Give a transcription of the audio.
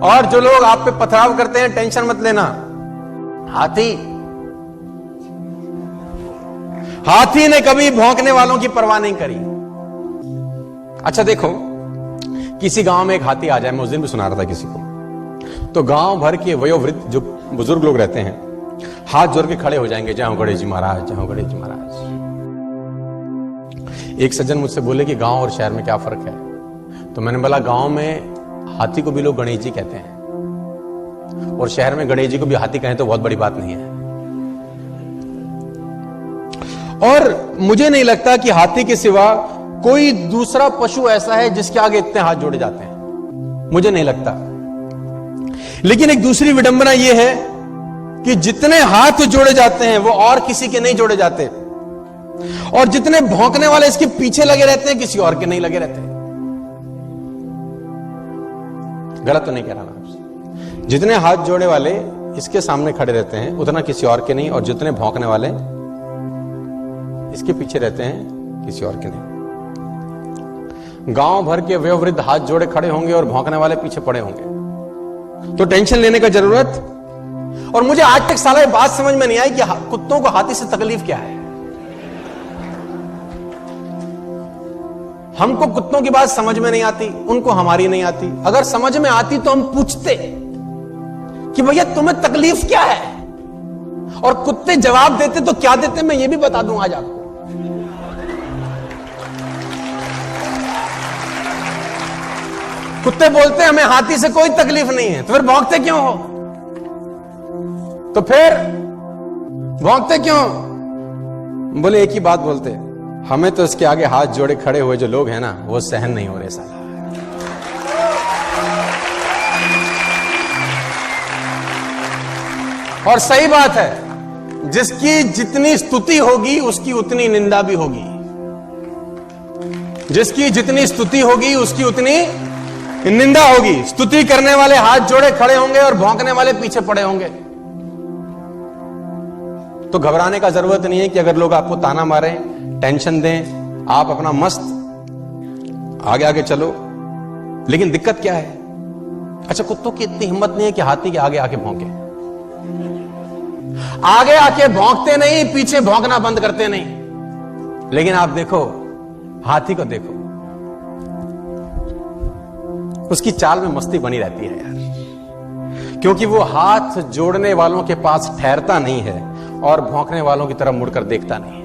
और जो लोग आप पे पथराव करते हैं, टेंशन मत लेना। हाथी ने कभी भौंकने वालों की परवाह नहीं करी। अच्छा देखो, किसी गांव में एक हाथी आ जाए, मैं उस दिन भी सुना रहा था किसी को, तो गांव भर के वयोवृद्ध जो बुजुर्ग लोग रहते हैं हाथ जोड़ के खड़े हो जाएंगे, जय हो गणेश जी महाराज, जय हो गणेश जी महाराज। एक सज्जन मुझसे बोले कि गांव और शहर में क्या फर्क है, तो मैंने बोला गांव में हाथी को भी लोग गणेश जी कहते हैं, और शहर में गणेश जी को भी हाथी कहें तो बहुत बड़ी बात नहीं है। और मुझे नहीं लगता कि हाथी के सिवा कोई दूसरा पशु ऐसा है जिसके आगे इतने हाथ जोड़े जाते हैं, मुझे नहीं लगता। लेकिन एक दूसरी विडंबना यह है कि जितने हाथ जोड़े जाते हैं वो और किसी के नहीं जोड़े जाते, और जितने भौंकने वाले इसके पीछे लगे रहते हैं किसी और के नहीं लगे रहते। गलत तो नहीं कह रहा मैं आपसे। जितने हाथ जोड़े वाले इसके सामने खड़े रहते हैं उतना किसी और के नहीं, और जितने भौंकने वाले इसके पीछे रहते हैं किसी और के नहीं। गांव भर के वयोवृद्ध हाथ जोड़े खड़े होंगे और भौंकने वाले पीछे पड़े होंगे, तो टेंशन लेने का जरूरत। और मुझे आज तक साला ये बात समझ में नहीं आई कि कुत्तों को हाथी से तकलीफ क्या है। हमको कुत्तों की बात समझ में नहीं आती, उनको हमारी नहीं आती। अगर समझ में आती तो हम पूछते कि भैया तुम्हें तकलीफ क्या है, और कुत्ते जवाब देते तो क्या देते मैं ये भी बता दूं आज आपको। कुत्ते बोलते हैं हमें हाथी से कोई तकलीफ नहीं है, तो फिर भौंकते क्यों हो? तो फिर भौंकते क्यों? बोले एक ही बात बोलते, हमें तो इसके आगे हाथ जोड़े खड़े हुए जो लोग हैं ना, वो सहन नहीं हो रहे साला। और सही बात है, जिसकी जितनी स्तुति होगी उसकी उतनी निंदा भी होगी। जिसकी जितनी स्तुति होगी उसकी उतनी निंदा होगी। स्तुति करने वाले हाथ जोड़े खड़े होंगे और भौंकने वाले पीछे पड़े होंगे। तो घबराने का जरूरत नहीं है कि अगर लोग आपको ताना मारें, टेंशन दें, आप अपना मस्त आगे आगे चलो। लेकिन दिक्कत क्या है? अच्छा, कुत्तों की इतनी हिम्मत नहीं है कि हाथी के आगे आके भौंके। आगे आके भौंकते नहीं, पीछे भौंकना बंद करते नहीं। लेकिन आप देखो हाथी को, देखो उसकी चाल में मस्ती बनी रहती है यार, क्योंकि वो हाथ जोड़ने वालों के पास ठहरता नहीं है और भौंकने वालों की तरफ मुड़कर देखता नहीं।